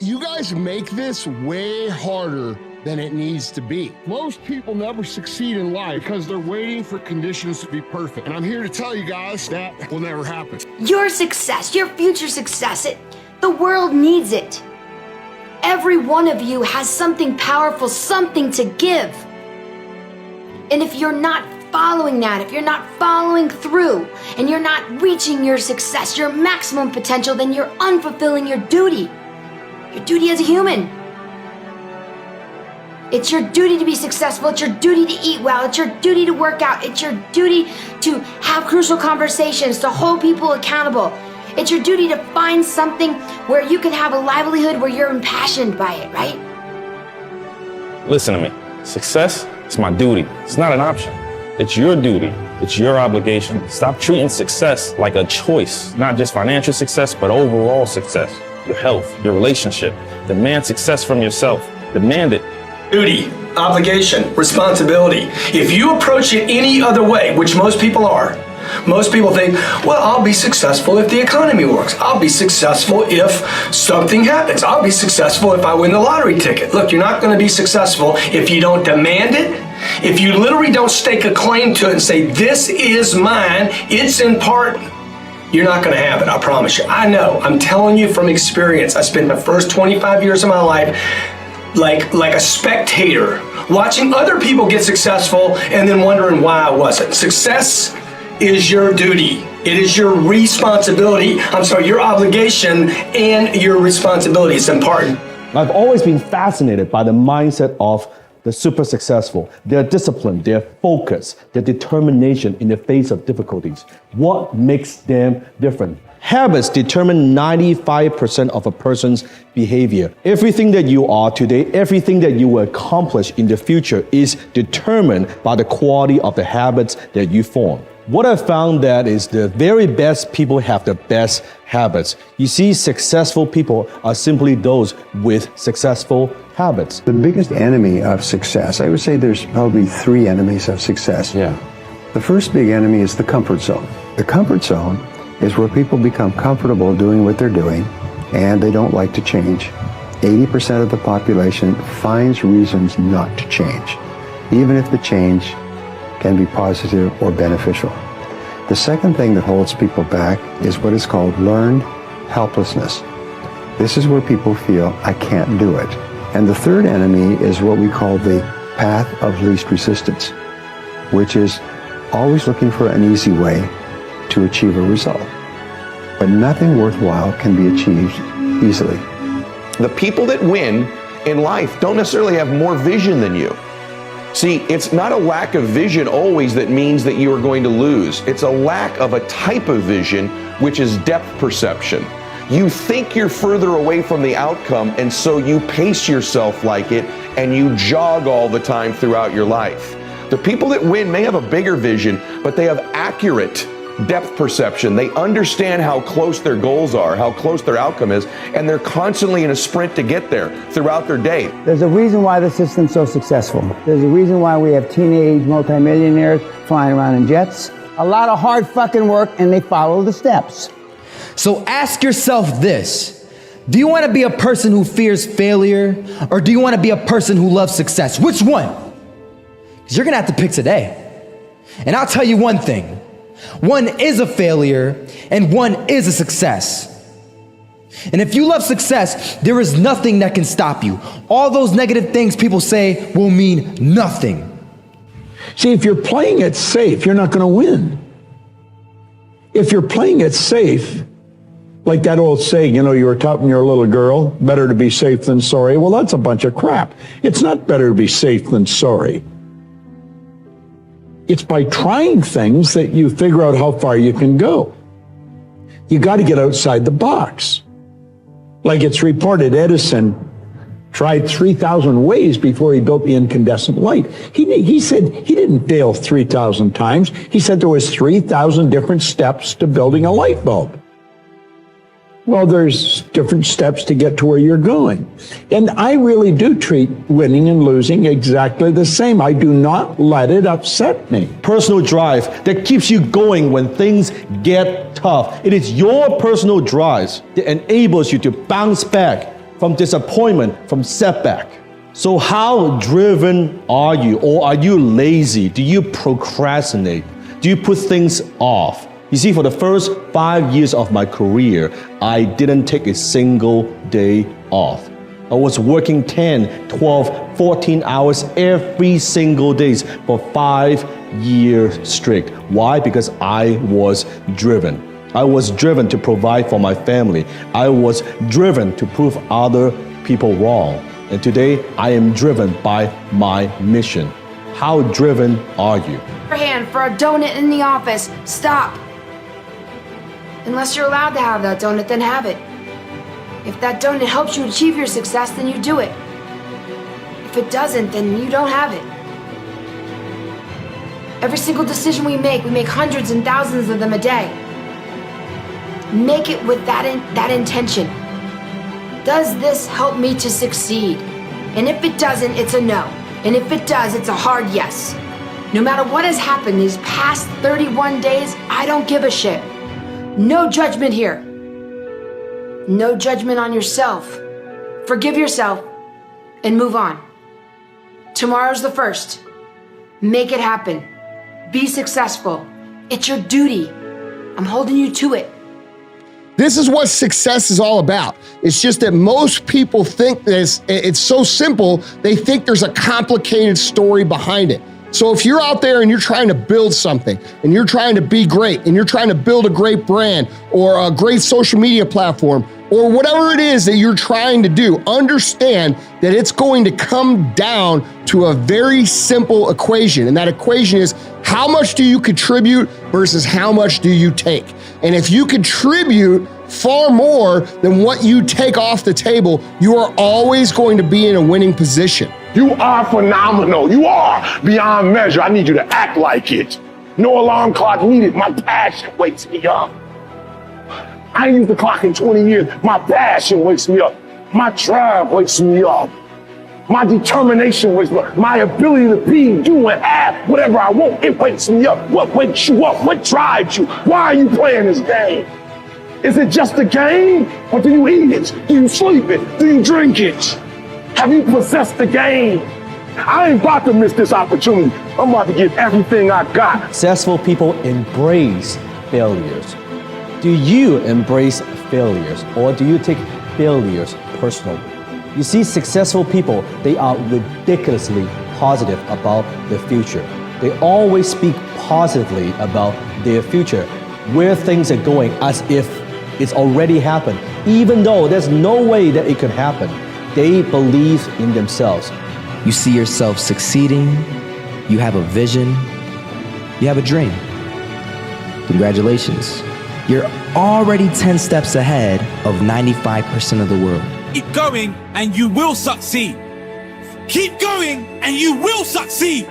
You guys make this way harder than it needs to be. Most people never succeed in life because they're waiting for conditions to be perfect. And I'm here to tell you guys that will never happen. Your success, your future success, the world needs it. Every one of you has something powerful, something to give. And if you're not following that, if you're not following through, and you're not reaching your success, your maximum potential, then you're unfulfilling your duty. Your duty as a human. It's your duty to be successful. It's your duty to eat well. It's your duty to work out. It's your duty to have crucial conversations, to hold people accountable. It's your duty to find something where you can have a livelihood where you're impassioned by it, right? Listen to me. Success is my duty. It's not an option. It's your duty. It's your obligation. Stop treating success like a choice, not just financial success, but overall success. Your health, your relationship. Demand success from yourself. Demand it. Duty, obligation, responsibility. If you approach it any other way, which most people are, most people think, well, I'll be successful if the economy works. I'll be successful if something happens. I'll be successful if I win the lottery ticket. Look, you're not going to be successful if you don't demand it. If you literally don't stake a claim to it and say, this is mine, it's important, you're not going to have it, I promise you. I know, I'm telling you from experience. I spent the first 25 years of my life like a spectator, watching other people get successful and then wondering why I wasn't. Success is your duty. It is your responsibility. Your obligation and your responsibility. It's important. I've always been fascinated by the mindset of the super successful, their discipline, their focus, their determination in the face of difficulties. What makes them different? Habits determine 95% of a person's behavior. Everything that you are today, everything that you will accomplish in the future is determined by the quality of the habits that you form. What I found that is the very best people have the best habits. You see, successful people are simply those with successful habits. The biggest enemy of success, I would say there's probably 3 enemies of success. Yeah. The first big enemy is the comfort zone. The comfort zone is where people become comfortable doing what they're doing and they don't like to change. 80% of the population finds reasons not to change, even if the change can be positive or beneficial. The second thing that holds people back is what is called learned helplessness. This is where people feel, I can't do it. And the third enemy is what we call the path of least resistance, which is always looking for an easy way to achieve a result. But nothing worthwhile can be achieved easily. The people that win in life don't necessarily have more vision than you. See, it's not a lack of vision always that means that you are going to lose. It's a lack of a type of vision, which is depth perception. You think you're further away from the outcome, and so you pace yourself like it, and you jog all the time throughout your life. The people that win may have a bigger vision, but they have accurate depth perception. They understand how close their goals are, how close their outcome is, and they're constantly in a sprint to get there throughout their day. There's a reason why the system's so successful. There's a reason why we have teenage multimillionaires flying around in jets. A lot of hard fucking work, and they follow the steps. So ask yourself this: do you want to be a person who fears failure, or do you want to be a person who loves success? Which one? Because you're gonna have to pick today. And I'll tell you one thing: one is a failure and one is a success. And if you love success, there is nothing that can stop you. All those negative things people say will mean nothing. See, if you're playing it safe, you're not going to win. If you're playing it safe, like that old saying, you were taught when you were a little girl, better to be safe than sorry. Well, that's a bunch of crap. It's not better to be safe than sorry. It's by trying things that you figure out how far you can go. You got to get outside the box. Like it's reported, Edison tried 3,000 ways before he built the incandescent light. He said he didn't fail 3,000 times. He said there was 3,000 different steps to building a light bulb. Well, there's different steps to get to where you're going. And I really do treat winning and losing exactly the same. I do not let it upset me. Personal drive that keeps you going when things get tough. It is your personal drive that enables you to bounce back from disappointment, from setback. So how driven are you? Or are you lazy? Do you procrastinate? Do you put things off? You see, for the first 5 years of my career, I didn't take a single day off. I was working 10, 12, 14 hours every single day for 5 years straight. Why? Because I was driven. I was driven to provide for my family. I was driven to prove other people wrong. And today, I am driven by my mission. How driven are you? Your hand for a donut in the office. Stop. Unless you're allowed to have that donut, then have it. If that donut helps you achieve your success, then you do it. If it doesn't, then you don't have it. Every single decision we make hundreds and thousands of them a day. Make it with that intention. Does this help me to succeed? And if it doesn't, it's a no. And if it does, it's a hard yes. No matter what has happened these past 31 days, I don't give a shit. No judgment here. No judgment on yourself. Forgive yourself and move on. Tomorrow's the first. Make it happen. Be successful. It's your duty. I'm holding you to it. This is what success is all about. It's just that most people think that it's so simple, they think there's a complicated story behind it. So if you're out there and you're trying to build something and you're trying to be great and you're trying to build a great brand or a great social media platform or whatever it is that you're trying to do, understand that it's going to come down to a very simple equation. And that equation is how much do you contribute versus how much do you take? And if you contribute far more than what you take off the table, you are always going to be in a winning position. You are phenomenal. You are beyond measure. I need you to act like it. No alarm clock needed. My passion wakes me up. I ain't used the clock in 20 years. My passion wakes me up. My drive wakes me up. My determination wakes me up. My ability to be, do, and have whatever I want, it wakes me up. What wakes you up? What drives you? Why are you playing this game? Is it just a game? Or do you eat it? Do you sleep it? Do you drink it? Have you possessed the game? I ain't about to miss this opportunity. I'm about to give everything I got. Successful people embrace failures. Do you embrace failures or do you take failures personally? You see, successful people, they are ridiculously positive about their future. They always speak positively about their future, where things are going, as if it's already happened, even though there's no way that it could happen. They believe in themselves. You see yourself succeeding, you have a vision, you have a dream. Congratulations. You're already 10 steps ahead of 95% of the world. Keep going and you will succeed. Keep going and you will succeed.